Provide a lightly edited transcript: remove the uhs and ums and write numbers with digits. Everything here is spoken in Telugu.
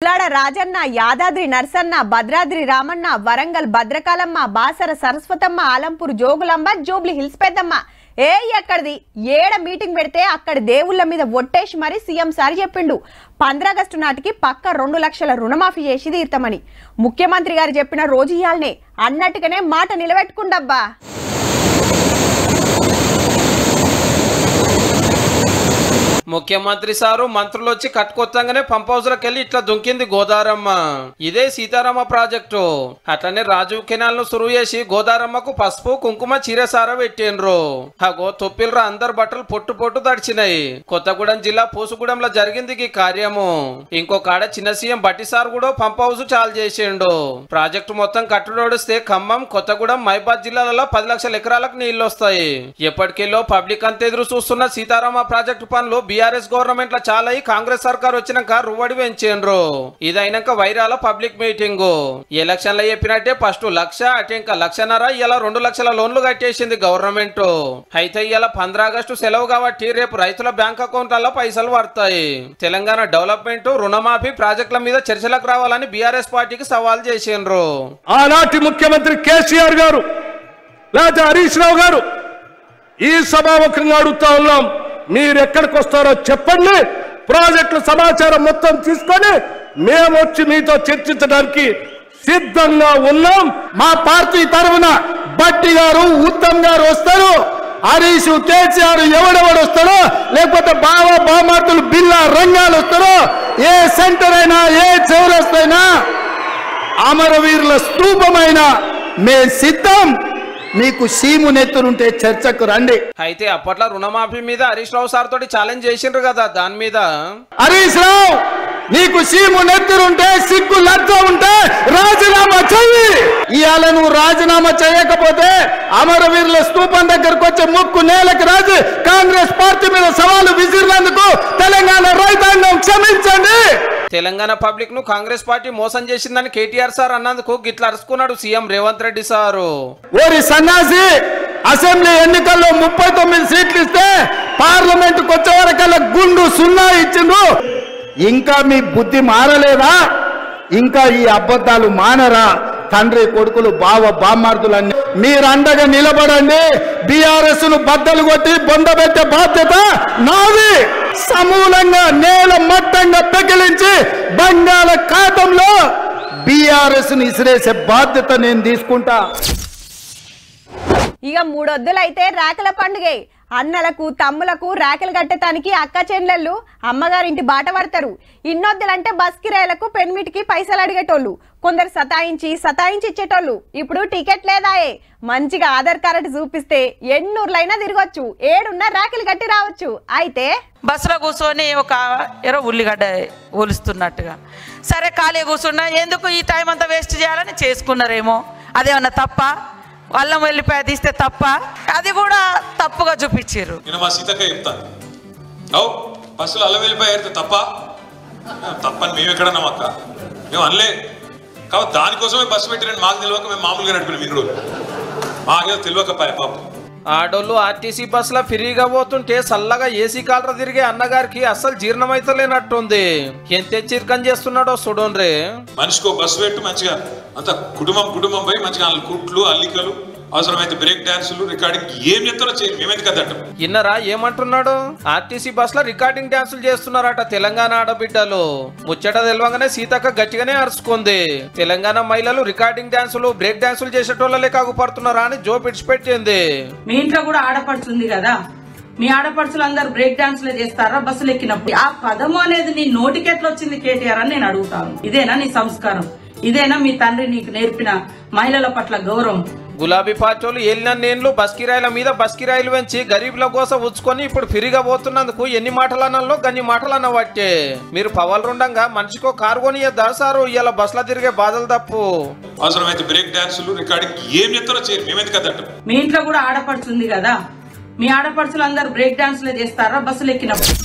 ఉల్లాడ రాజన్న, యాదాద్రి నర్సన్న, భద్రాద్రి రామన్న, వరంగల్ భద్రకాలమ్మ, బాసర సరస్వతమ్మ, ఆలంపూర్ జోగులమ్మ, జూబ్లీ హిల్స్ పెద్దమ్మ ఎక్కడిది ఏడ మీటింగ్ పెడితే అక్కడ దేవుళ్ళ మీద ఒట్టేసి మరి సీఎం సార్ చెప్పిండు 15 ఆగస్టు నాటికి పక్క 2 లక్షల రుణమాఫీ చేసి తీర్తామని. ముఖ్యమంత్రి గారు చెప్పిన రోజు ఇయాలనే అన్నట్టుగానే మాట నిలబెట్టుకుండబ్బా. ముఖ్యమంత్రి సారు మంత్రులు వచ్చి కట్టుకొచ్చంగానే పంప్ హౌస్ కెళ్ళి ఇట్లా దుంకింది గోదారమ్మ. ఇదే సీతారామ ప్రాజెక్టు. అట్లనే రాజీవ్ కెనాల్ ను సురువు చేసి గోదారమ్మకు పసుపు కుంకుమ చీరసార పెట్టిండ్రు. అగో తొప్పిల్రా అందరు బట్టలు పొట్టు పొట్టు తడిచినాయి. కొత్తగూడెం జిల్లా పూసుగూడెంలో జరిగింది ఈ కార్యము. ఇంకో కాడ చిన్న సీఎం బట్టి సార్ కూడా పంప్ హౌస్ చాలు చేసిండు. ప్రాజెక్టు మొత్తం కట్టుడొడిస్తే ఖమ్మం, కొత్తగూడెం, మైబాద్ జిల్లాలలో 10 లక్షల ఎకరాలకు నీళ్లు వస్తాయి. ఎప్పటికెళ్ళో పబ్లిక్ అంత ఎదురు చూస్తున్న సీతారామ ప్రాజెక్టు పనులు బీఆర్ఎస్ గవర్నమెంట్ లో చాలా కాంగ్రెస్ సర్కార్ వచ్చినాక రువ్వడి పెంచిండ్రు. ఇదైనాక వైరాల పబ్లిక్ మీటింగ్. ఎలక్షన్లు చెప్పినట్టే ఫస్ట్ 1 లక్ష, అటే ఇంకా 1.5 లక్ష, ఇలా 2 లక్షల లోన్లు కట్టేసింది గవర్నమెంట్. అయితే ఇలా 15 ఆగస్టు సెలవు కాబట్టి రేపు రైతుల బ్యాంక్ అకౌంట్లలో పైసలు పడతాయి. తెలంగాణ డెవలప్మెంట్, రుణమాఫీ ప్రాజెక్టుల మీద చర్చలకు రావాలని బీఆర్ఎస్ పార్టీకి సవాల్ చేసిండ్రు. ఆనాటి ముఖ్యమంత్రి కేసీఆర్ గారు లేదా హరీష్ రావు గారు ఈ సభాముఖంగా అడుగుతా ఉన్నాం, మీరు ఎక్కడికి వస్తారో చెప్పండి, ప్రాజెక్టుల సమాచారం మొత్తం తీసుకొని మేము వచ్చి మీతో చర్చించడానికి సిద్ధంగా ఉన్నాం. మా పార్టీ తరఫున బట్టి గారు, ఉత్తమ్ గారు వస్తారు, హరీష్, కేసీఆర్ ఎవడెవడు వస్తారో, లేకపోతే బామార్తులు బిల్లా రంగాలు వస్తారో, ఏ సెంటర్ అయినా ఏ చౌరస్తైనా అమరవీరుల స్తూపమైనా మే సిద్ధం. మీకు సీము నెత్తురుంటే చర్చకు రండి. అయితే అప్పట్లో రుణమాఫీ మీద హరీష్ రావు సార్ తోటి ఛాలెంజ్ చేసిండ్రు కదా, దాని మీద హరీష్ రావు నీకు సీము నెత్తురుంటే, సిగ్గు లజ్జ ఉంటే రాజీనామా చెయ్యి. ఇవాళ నువ్వు రాజీనామా చేయకపోతే అమరవీరుల స్తూపం దగ్గరకు వచ్చే ముక్కు నేలకు రాజు కాంగ్రెస్ పార్టీ మీద సవాలు విసిరినందుకు తెలంగాణ రైతాంగం క్షమించండి. తెలంగాణ పబ్లిక్ ను కాంగ్రెస్ పార్టీ మోసం చేసిందని కేటీఆర్ సార్ అన్నందుకు గిట్లా అరుచుకున్నాడు సీఎం రేవంత్ రెడ్డి సారు. ఓరి సన్నాసి, అసెంబ్లీ ఎన్నికల్లో 39 సీట్లు ఇస్తే పార్లమెంటుకు వచ్చే వరకల్లా గుండు 0 ఇచ్చిండ్రు. ఇంకా మీ బుద్ధి మారలేదా? ఇంకా ఈ అబద్ధాలు మానరా? తండ్రి కొడుకులు, బామ్మార్దులన్నీ మీరు అండగా నిలబడండి. బీఆర్ఎస్ ను బద్దలు కొట్టి బొందబెట్టే బాధ్యత నాది. సమూలంగా నేల మట్టంగా పెకిలించి బంగాళాఖాతంలో బీఆర్ఎస్ ను ఇసిరేసే బాధ్యత నేను తీసుకుంటా. ఇక 3 వద్దులైతే రాకల పండుగే. అన్నలకు తమ్ములకు రాకలు కట్టడానికి అక్క చెల్లెళ్ళు అమ్మగారింటి బాట పడతారు. ఇన్నొద్దులంటే బస్ కిరాయిలకు పెన్మిటికి పైసలు అడిగేటోళ్ళు, కొందరు సతాయించి ఇచ్చేటోళ్ళు. ఇప్పుడు టికెట్ లేదాయే, మంచిగా ఆధార్ కార్డు చూపిస్తే 8 ఊర్లైనా తిరగొచ్చు, 7 రాకలు కట్టి రావచ్చు. అయితే బస్సులో కూర్చొని ఒక ఎరో ఉల్లిగడ్డ ఒలుస్తున్నట్టుగా సరే ఖాళీ కూర్చున్నా, ఎందుకు ఈ టైం అంతా వేస్ట్ చేయాలని చేసుకున్నారేమో. అదేమన్నా తప్ప? అల్లం వెళ్ళిపోయి తీస్తే తప్ప? అది కూడా తప్పుగా చూపించారు. నేను మా సీతక్క చెప్తాను, అవు బస్సులు అల్లం వెళ్ళిపోయి తప్పని మేము ఎక్కడన్నాం అక్క, మేము అనలే. కాబట్టి దానికోసమే బస్సు పెట్టిరని మాకు తెలియక మేము మామూలుగా నడిపినాం. ఇన్ని రోజులు మాకేదో తెలియక పాపం. ఆడోళ్ళు ఆర్టీసీ బస్సులో ఫ్రీగా పోతుంటే చల్లగా ఏసీ కాలర తిరిగే అన్నగారికి అస్సలు జీర్ణమైతలేనట్టుంది. ఎంత చిరకం చేస్తున్నాడో చూడండి. మనిషికో బస్సు పెట్టు, మంచిగా అంత కుటుంబం పోయి మంచిగా కుట్లు, అల్లికలు, అవసరమైతే బ్రేక్ డాన్సులు, రికార్డింగ్ ఏం చేస్తారో చేయండి, మేమెందుకు అద్దటం. ఇన్నరా ఏమంటున్నాడు? ఆర్టీసీ బస్ లో రికార్డింగ్ డాన్సులు చేస్తున్నారట తెలంగాణ ఆడబిడ్డలు. ముచ్చట తెలవగానే సీతక్క గట్టిగానే అరుచుకుంది. తెలంగాణ మహిళలు రికార్డింగ్ డాన్సులు, బ్రేక్ డాన్సులు చేసేటోళ్ళలే కాగుపడుతున్నారా అని జో పిడిచిపెట్టింది. మీ ఇంట్లో కూడా ఆడపడుచుంది కదా, మీ ఆడపడుచులు అందరు బ్రేక్ డాన్సులే చేస్తారా బస్సులు ఎక్కినప్పుడు? ఆ పదము అనేది నీ నోటికెట్లా వచ్చింది కేటీఆర్ అని నేను అడుగుతాను. ఇదేనా నీ సంస్కారం? ఇదేనా మీ తండ్రి నీకు నేర్పిన మహిళల పట్ల గౌరవం? గులాబీ పార్టీలు ఏలిన నేన్లు బస్ కిరాయిల మీద బస్ కిరాయిలు పెంచి గరీబుల కోసం ఉచ్చుకొని ఇప్పుడు ఫ్రీగా పోతున్నందుకు ఎన్ని మాటలన్నలో గన్ని మాటలన్న పట్టే. మీరు పవలుండగా మనిషికో కారు కొనియద్దా సారు? ఇలా బస్సులో తిరిగే బాధలు తప్పు. అవసరమైతే బ్రేక్ డాన్సులు, రికార్డింగ్ ఏం చేస్తారో చేయండి, మేమెందుకు అద్దటం. మీ ఇంట్లో కూడా ఆడపడుచుంది కదా, మీ ఆడపడుచులు అందరు బ్రేక్ డాన్సులే చేస్తారా బస్సులు ఎక్కినప్పుడు?